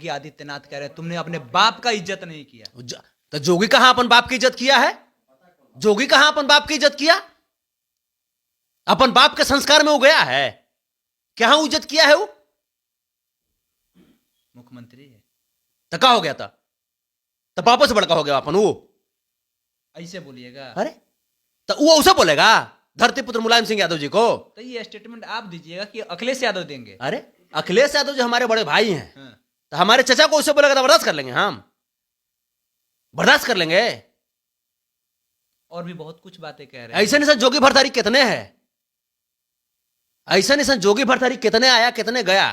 योगी आदित्यनाथ कह रहे हैं तुमने अपने बाप का इज्जत नहीं किया। तो जोगी कहां अपन बाप की इज्जत किया है? जोगी कहां अपन बाप की इज्जत किया? अपन बाप के संस्कार में वो गया है? क्या इज्जत किया है? वो मुख्यमंत्री है तो क्या हो गया था? तो पापा से बड़का हो गया अपन वो? ऐसे बोलिएगा। अरे तो वो उसे बोलेगा धरती पुत्र मुलायम सिंह यादव जी को? तो ये स्टेटमेंट आप दीजिएगा कि अखिलेश यादव देंगे? अरे अखिलेश यादव जी हमारे बड़े भाई हैं। हाँ। तो हमारे चचा को उसे बोलेगा तो बर्दाश्त कर लेंगे, हम बर्दाश्त कर लेंगे। और भी बहुत कुछ बातें कह रहे हैं। ऐसे निशान जोगी भरथारी कितने हैं? ऐसे निशान जोगी भरथारी कितने आया कितने गया?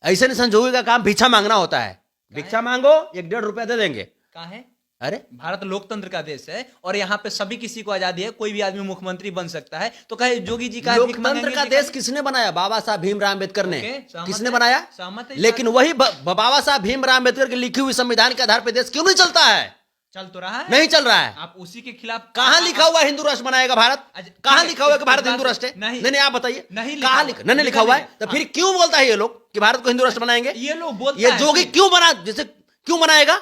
ऐसे निशान जोगी का काम भिक्षा मांगना होता है। भिक्षा मांगो 1-1.5 रुपया दे देंगे। कहाँ है? अरे भारत लोकतंत्र का देश है और यहाँ पे सभी किसी को आजादी है, कोई भी आदमी मुख्यमंत्री बन सकता है। तो कहे जोगी जी का लोकतंत्र का देश किसने बनाया? बाबा साहब भीमराव अम्बेडकर ने। किसने बनाया? सहमत है। लेकिन वही बाबा साहब भीमराव अम्बेडकर की लिखी हुई संविधान के आधार पर देश क्यों नहीं चलता है? चल तो रहा है। नहीं चल रहा है। आप उसी के खिलाफ कहां लिखा हुआ हिंदू राष्ट्र बनाएगा भारत? कहां लिखा हुआ है कि भारत हिंदू राष्ट्र है? नहीं आप बताइए, कहां लिखा हुआ है? तो फिर क्यों बोलता है ये लोग कि भारत को हिंदू राष्ट्र बनाएंगे? ये लोग बोलते ये जोगी क्यों बना, जैसे क्यों बनाएगा?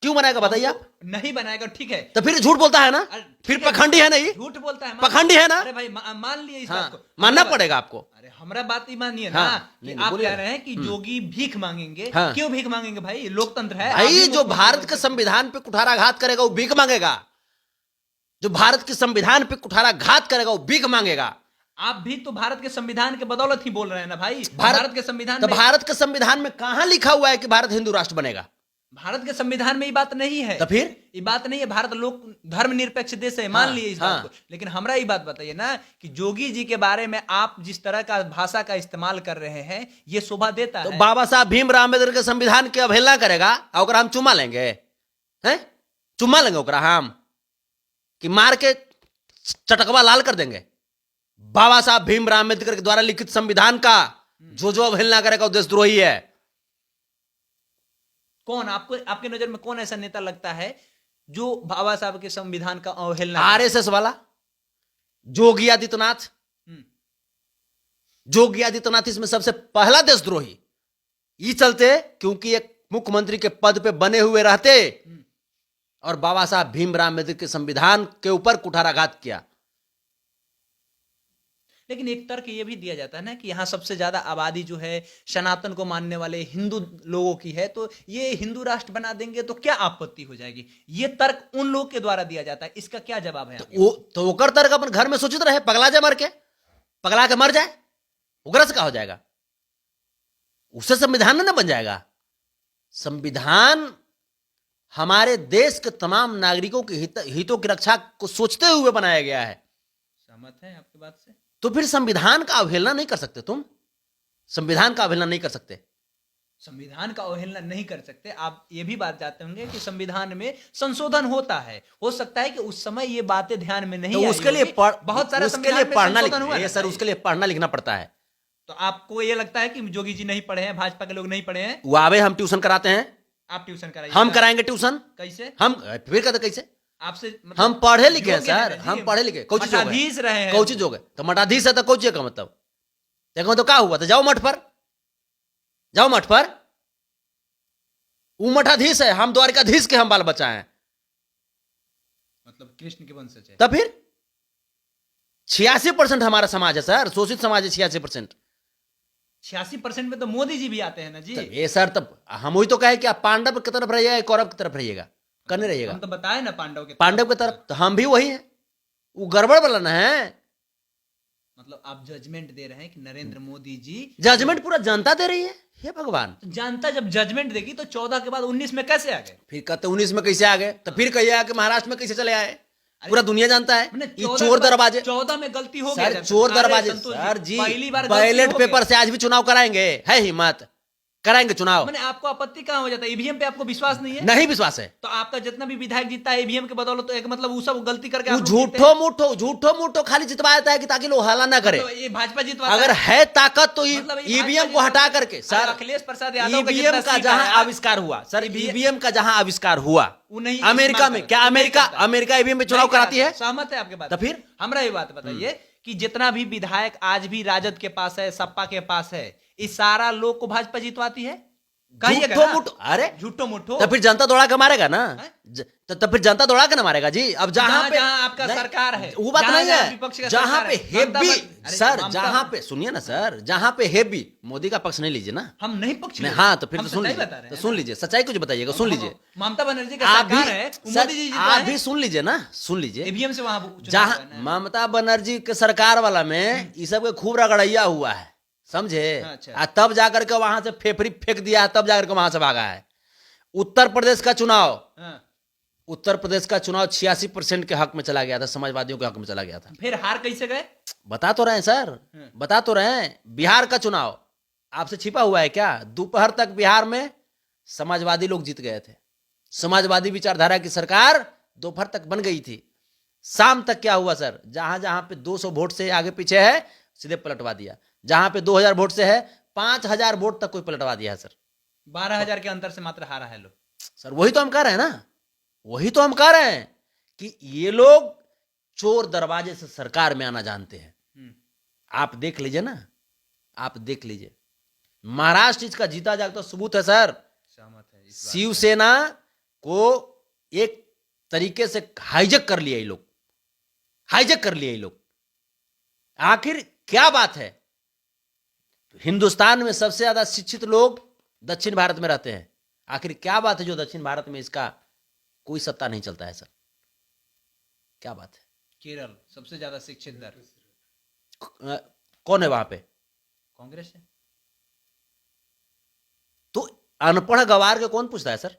क्यों बनाएगा बताइए आप? नहीं बनाएगा, ठीक है। तो फिर झूठ बोलता है ना, फिर पखंडी है ना, ये झूठ बोलता है, पखंडी है ना। अरे भाई मान लिए इस बात को, मानना पड़ेगा आपको। अरे हमारा बात ही मानिए ना कि आप कह रहे हैं कि जोगी भीख मांगेंगे। क्यों भीख मांगेंगे भाई? लोकतंत्र है भाई। जो भारत के संविधान पे कुठाराघात करेगा वो भीख मांगेगा। जो भारत के संविधान पे कुठाराघात करेगा वो भीख मांगेगा। आप भी तो भारत के संविधान के बदौलत ही बोल रहे हैं ना भाई। भारत के संविधान तो भारत के संविधान में कहां लिखा हुआ है कि भारत हिंदू राष्ट्र बनेगा? भारत के संविधान में ये बात नहीं है। तो फिर ये बात नहीं है। भारत लोक धर्मनिरपेक्ष देश है, मान लिए इस बात को। लेकिन हमरा ये बात बताइए ना कि जोगी जी के बारे में आप जिस तरह का भाषा का इस्तेमाल कर रहे हैं ये शोभा देता है? तो बाबा साहब भीमराव अम्बेडकर के संविधान की अवहेलना करेगा और हम चुम्मा लेंगे? हैं? चुम्मा लेंगे ओकरा हम कि मार के चटकवा लाल कर देंगे? बाबा साहब भीमराव अम्बेडकर के द्वारा लिखित संविधान का जो अवहेलना करेगा वो देशद्रोही है। कौन आपको, आपके नजर में कौन ऐसा नेता लगता है जो बाबा साहब के संविधान का अवहेलना? आरएसएस वाला योगी आदित्यनाथ। योगी आदित्यनाथ इसमें सबसे पहला देशद्रोही। ये चलते क्योंकि एक मुख्यमंत्री के पद पे बने हुए रहते और बाबा साहब भीमराव अम्बेडकर के संविधान के ऊपर कुठाराघात किया। लेकिन एक तर्क ये भी दिया जाता है ना कि यहाँ सबसे ज्यादा आबादी जो है सनातन को मानने वाले हिंदू लोगों की है, तो ये हिंदू राष्ट्र बना देंगे तो क्या आपत्ति हो जाएगी? ये तर्क उन लोगों के द्वारा दिया जाता है। इसका क्या जवाब है? तो ओकर तर्क अपन घर में सोचित रहे, पगला जाए मर के, पगला के मर जाए, उग्र से क्या हो जाएगा? उससे संविधान ना बन जाएगा। संविधान हमारे देश के तमाम नागरिकों के हितों की रक्षा को सोचते हुए बनाया गया है। सहमत है आपकी बात से? तो फिर संविधान का अवहेलना नहीं कर सकते तुम? संविधान का अवहेलना नहीं कर सकते। संविधान का अवहेलना नहीं कर सकते। आप ये भी बात जानते होंगे कि संविधान में संशोधन होता है। हो सकता है कि उस समय ये बातें ध्यान में नहीं तो उसके लिए बहुत सारा सर उसके लिए पढ़ना लिखना पड़ता है। तो आपको ये लगता है कि जोगी जी नहीं पढ़े हैं, भाजपा के लोग नहीं पढ़े हैं? वो आवे, हम ट्यूशन कराते हैं। आप ट्यूशन कराइए। हम कराएंगे ट्यूशन। कैसे? हम फिर कहते कैसे? आपसे हम पढ़े लिखे हैं सर, हम पढ़े लिखे। मठाधीश रहे हैं। कौन चीज हो गए? तो मठाधीश है तो कौन चीज का मतलब? देखो तो क्या हुआ? तो जाओ मठ पर, जाओ मठ पर। वो मठाधीश है, हम द्वारिकाधीश के हम बाल बच्चा हैं। मतलब कृष्ण के वंशज है। तब फिर 86% हमारा समाज है सर, शोषित समाज है 86%। 86% में तो मोदी जी भी आते हैं ना जी। ये सर तब हम वही तो कहे कि आप पांडव की तरफ रहिएगा, कौरव की तरफ रहिएगा, करने रहिएगा। हम तो बताए ना पांडव की तरफ। तो हम भी वही हैं। वो गड़बड़ वाला ना है। मतलब आप जजमेंट दे रहे हैं कि नरेंद्र मोदी जी, जजमेंट पूरा जनता दे रही है। हे भगवान, तो जनता जब जजमेंट देगी तो 14 के बाद 19 में कैसे आ गए? फिर कहते 19 में कैसे आ गए? तो फिर कहिए कि महाराष्ट्र में कैसे चले आए? पूरा दुनिया जानता है। ये चोर दरवाजे, 14 में गलती हो गई सर, चोर दरवाजे सर जी। पहली बार बैलेट पेपर से आज भी चुनाव कराएंगे, है हिम्मत? कराएंगे चुनाव। मैंने आपको आपत्ति कहां हो जाता है? ईवीएम पे आपको विश्वास नहीं है? नहीं विश्वास है। तो आपका जितना भी विधायक जीतता है ईवीएम के बदौलत, तो एक मतलब वो सब गलती करके झूठो मूठो खाली जितवा देता है कि ताकि लोग हल्ला ना करे। तो ये भाजपा जीतवा। अगर है ताकत तो ईवीएम को हटा करके सर, अखिलेश प्रसाद यादव ईवीएम का जहां आविष्कार हुआ सर, ईवीएम का जहां आविष्कार हुआ अमेरिका में, क्या अमेरिका ईवीएम में चुनाव कराती है? सहमत है आपके बात। तो फिर हमरा ये बात बताइए कि जितना भी विधायक आज भी राजद के पास है, सपा के पास है, इस सारा लोग को भाजपा जीतवाती है? कहिएगा झूठो ना। मुठो, अरे झूठो मुठो। तो फिर जनता दौड़ा के मारेगा ना, हैं? तो फिर जनता दौड़ा के ना मारेगा जी। अब जहां पे जहां आपका नहीं, सरकार है, वो बात जहां नहीं जहां है, विपक्ष का जहां सरकार पे है, हेवी अरे सर, ममता- जहां पे सुनिए ना सर, जहां पे हेवी, मोदी का पक्ष नहीं लीजिए ना। हम नहीं पक्ष नहीं, ले हाँ तो फिर हम तो सुन सच्चाई लीजिए, बता रहे तो हैं सुन ना। लीजिए, सच्चाई कुछ बताइएगा, सुन लीजिए। ममता बनर्जी का आप भी सरकार है, सर, मोदी जी जीत आप रहे भी हैं, सुन लीजिए ना, सुन लीजिए। ईवीएम से वहां चुनाव जहां हुआ है ना। ममता बनर्जी के सरकार वाला में ये सब के खूब रगड़ैया हुआ है, समझे। अच्छा। तब जाकर के वहां से फेफड़ी फेंक दिया है, तब जाकर के वहां से भागा है। उत्तर प्रदेश का चुनाव, हाँ। उत्तर प्रदेश का चुनाव 86% के हक में चला गया था, समाजवादियों के हक में चला गया था। फिर हार कैसे गए? बता तो रहे हैं सर, बता तो रहे हैं। बिहार का चुनाव आपसे छिपा हुआ है क्या? दोपहर तक बिहार में समाजवादी लोग जीत गए थे, समाजवादी विचारधारा की सरकार दोपहर तक बन गई थी। शाम तक क्या हुआ सर, जहां जहां पे 200 वोट से आगे पीछे है सीधे पलटवा दिया, जहां पे 2000 वोट से है 5000 वोट तक कोई पलटवा दिया है सर। 12,000 के अंतर से मात्र हारा है लोग। सर वही तो हम कह रहे हैं ना, वही तो हम कह रहे हैं कि ये लोग चोर दरवाजे से सरकार में आना जानते हैं। आप देख लीजिए ना, आप देख लीजिए, महाराष्ट्र इसका जीता जागता सबूत है सर। सहमत है इस बात से। शिवसेना को एक तरीके से हाईजैक कर लिया ये लोग, हाईजैक कर लिया ये लोग। आखिर क्या बात है, हिंदुस्तान में सबसे ज्यादा शिक्षित लोग दक्षिण भारत में रहते हैं, आखिर क्या बात है जो दक्षिण भारत में इसका कोई सत्ता नहीं चलता है सर? क्या बात है? केरल सबसे ज्यादा शिक्षित दर, कौन है वहां पे? कांग्रेस है। तो अनपढ़ गवार के कौन पूछता है सर?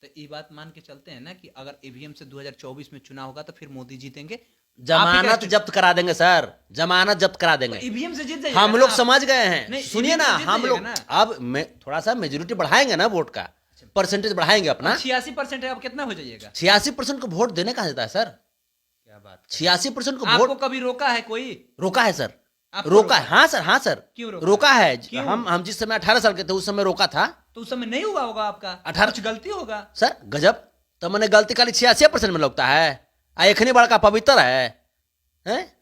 तो ये बात मान के चलते हैं ना कि अगर ईवीएम से 2024 में चुनाव होगा तो फिर मोदी जीतेंगे। जमानत जब्त करा देंगे सर, जमानत जब्त करा देंगे। ईवीएम से जीत जाइएगा हम लोग ना। समझ गए हैं, नहीं, सुनिए ना, EVM से जीत हम लोग जाइएगा ना। अब मैं थोड़ा सा मेजोरिटी बढ़ाएंगे ना, वोट का परसेंटेज बढ़ाएंगे अपना। 86% है, अब कितना हो जाइएगा? 86% को वोट देने कहा जाता है सर, क्या बात? 86% को आपको वोट कभी रोका है कोई? रोका है सर, आपको रोका है, हाँ सर, हाँ सर, क्यों रोका? रोका है। क्यों? हम जिस समय 18 साल के थे उस समय रोका था तो उस समय नहीं हुआ होगा आपका, 18 कुछ गलती होगा। सर। गजब, तो मैंने गलती खाली 86% में लगता है। आ एखनी बड़का पवित्र है,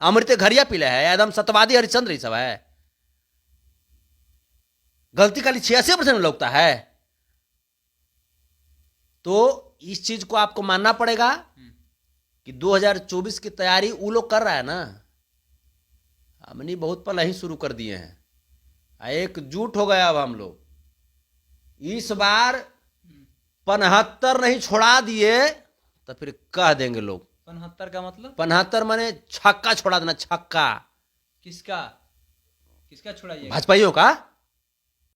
अमृत घरिया पीले है, एकदम सत्यवादी हरिश्चंद्र ही सब है। गलती खाली 86% में लगता है, तो इस चीज को आपको मानना पड़ेगा कि 2024 की तैयारी वो लोग कर रहा है ना, हमने बहुत पहले ही शुरू कर दिए हैं। एकजुट हो गया अब हम लोग। इस बार 75 नहीं छोड़ा दिए तो फिर कह देंगे लोग 75 का मतलब 75 माने छक्का छोड़ा देना, छक्का। किसका? किसका छुड़ाइएगा? भाजपाइयों का।